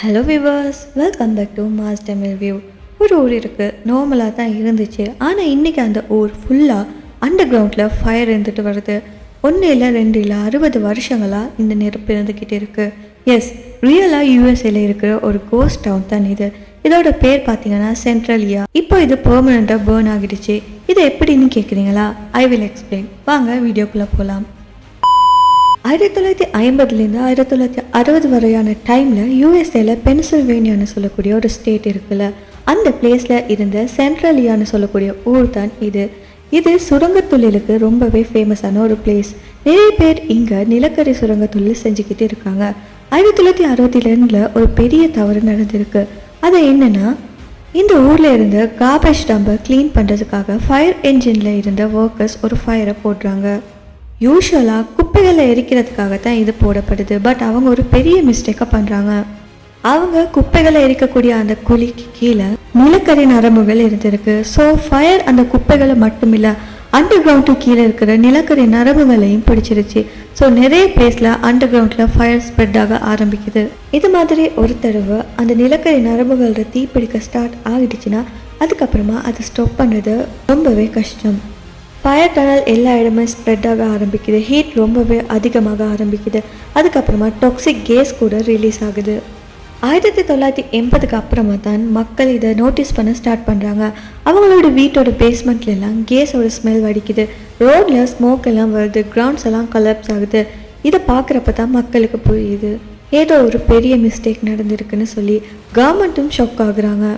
Hello viewers, welcome back to mass Tamil view. ஒரு ஊர் இருக்குது, நார்மலாக தான் இருந்துச்சு. ஆனால் இன்றைக்கி அந்த ஊர் ஃபுல்லாக அண்டர் கிரவுண்டில் ஃபயர் இருந்துட்டு வருது. ஒன்று இல்லை, ரெண்டு இல்லை, 60 வருஷங்களாக இந்த நெருப்பு இருந்துக்கிட்டு இருக்குது. எஸ், ரியலாக யூஎஸ்ஏல இருக்கிற ஒரு கோஸ்ட் டவுன் தான் இது. இதோட பேர் பார்த்தீங்கன்னா சென்ட்ரலியா. இப்போ இது பெர்மனண்ட்டாக பேர்ன் ஆகிடுச்சு. இது எப்படின்னு கேட்குறீங்களா? I will explain. வாங்க வீடியோக்குள்ளே போகலாம். 1950லேருந்து 1960 வரையான டைமில் யூஎஸ்ஏல பென்சில்வேனியான்னு சொல்லக்கூடிய ஒரு ஸ்டேட் இருக்குல்ல, அந்த பிளேஸில் இருந்த சென்ட்ரலியான்னு சொல்லக்கூடிய ஊர் தான் இது. இது சுரங்க தொழிலுக்கு ரொம்பவே ஃபேமஸான ஒரு பிளேஸ். நிறைய பேர் இங்கே நிலக்கரி சுரங்க தொழில் செஞ்சுக்கிட்டு இருக்காங்க. 1962 ஒரு பெரிய தவறு நடந்திருக்கு. அது என்னன்னா, இந்த ஊரில் இருந்த கார்பேஜ் டம்பை க்ளீன் பண்ணுறதுக்காக ஃபயர் என்ஜினில் இருந்த ஒர்க்கர்ஸ் ஒரு ஃபயரை போடுறாங்க. யூஸ்வலாக குப்பைகளை எரிக்கிறதுக்காக தான் இது போடப்படுது. பட் அவங்க ஒரு பெரிய மிஸ்டேக்கை பண்ணுறாங்க. அவங்க குப்பைகளை எரிக்கக்கூடிய அந்த குழிக்கு கீழே நிலக்கரி நரம்புகள் இருந்திருக்கு. ஸோ ஃபயர் அந்த குப்பைகளை மட்டும் இல்லை, அண்டர் கிரவுண்டு கீழே இருக்கிற நிலக்கரி நரம்புகளையும் பிடிச்சிருச்சு. ஸோ நிறைய பிளேஸில் அண்டர் கிரவுண்டில் ஃபயர் ஸ்ப்ரெட் ஆக ஆரம்பிக்குது. இது மாதிரி ஒரு தடவை அந்த நிலக்கரி நரம்புகளோட தீப்பிடிக்க ஸ்டார்ட் ஆகிடுச்சுன்னா அதுக்கப்புறமா அதை ஸ்டாப் பண்ணுறது ரொம்பவே கஷ்டம். ஃபயர் டனல் எல்லா இடமே ஸ்ப்ரெட் ஆக ஆரம்பிக்குது. ஹீட் ரொம்பவே அதிகமாக ஆரம்பிக்குது. அதுக்கப்புறமா டாக்ஸிக் கேஸ் கூட ரிலீஸ் ஆகுது. 1980க்கு அப்புறமா தான் மக்கள் இதை நோட்டீஸ் பண்ண ஸ்டார்ட் பண்ணுறாங்க. அவங்களோட வீட்டோட பேஸ்மெண்ட்லாம் கேஸோட ஸ்மெல் வடிக்குது. ரோடில் ஸ்மோக் எல்லாம் வருது. கிரவுண்ட்ஸ் எல்லாம் கொலாப்ஸ் ஆகுது. இதை பார்க்குறப்ப தான் மக்களுக்கு புரியுது ஏதோ ஒரு பெரிய மிஸ்டேக் நடந்திருக்குன்னு சொல்லி. கவர்மெண்ட்டும் ஷாக் ஆகுறாங்க.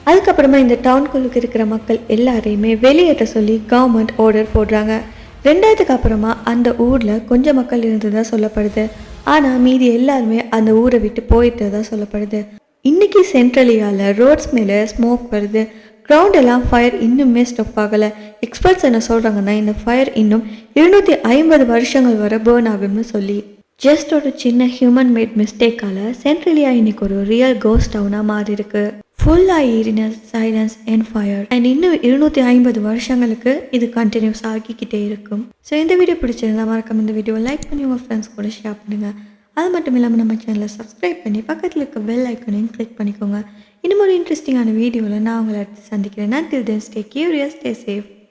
அதுக்கப்புறமா இந்த டவுனுக்குள்ளுக்கு இருக்கிற மக்கள் எல்லாரையுமே வெளியேற்ற சொல்லி கவர்மெண்ட் ஆர்டர் போடுறாங்க. 2000க்கு அப்புறமா அந்த ஊரில் கொஞ்சம் மக்கள் இருந்ததா சொல்லப்படுது. ஆனால் மீதி எல்லாருமே அந்த ஊரை விட்டு போயிட்டு தான் சொல்லப்படுது. இன்றைக்கி சென்ட்ரலியாவில் ரோட்ஸ் மேலே ஸ்மோக் வருது. கிரவுண்டெல்லாம் ஃபயர் இன்னுமே ஸ்டாப் ஆகலை. எக்ஸ்பர்ட்ஸ் என்ன சொல்கிறாங்கன்னா, இந்த ஃபயர் இன்னும் 250 வருஷங்கள் வரை பேர்ன் ஆகும்னு சொல்லி. ஜஸ்ட் ஒரு சின்ன ஹியூமன் மேட் மிஸ்டேக்கால் சென்ட்ரலியா இன்னைக்கு ஒரு ரியல் கோஸ்ட் டவுனாக மாறி இருக்கு. ஃபுல்லாக ஏறின சைலன்ஸ் அண்ட் ஃபயர். அண்ட் இன்னும் 250 வருஷங்களுக்கு இது கண்டினியூஸ் ஆகிக்கிட்டே இருக்கும். ஸோ இந்த வீடியோ பிடிச்சிருந்தா மறக்காம இந்த வீடியோவை லைக் பண்ணி உங்கள் ஃப்ரெண்ட்ஸ் கூட ஷேர் பண்ணுங்கள். அது மட்டும் இல்லாமல் நம்ம சேனலை சப்ஸ்கிரைப் பண்ணி பக்கத்தில் இருக்க பெல் ஐக்கனையும் கிளிக் பண்ணிக்கோங்க. இன்னும் ஒரு இன்ட்ரெஸ்டிங்கான வீடியோவில் நான் உங்களை அடுத்து சந்திக்கிறேன். until then stay curious, stay safe.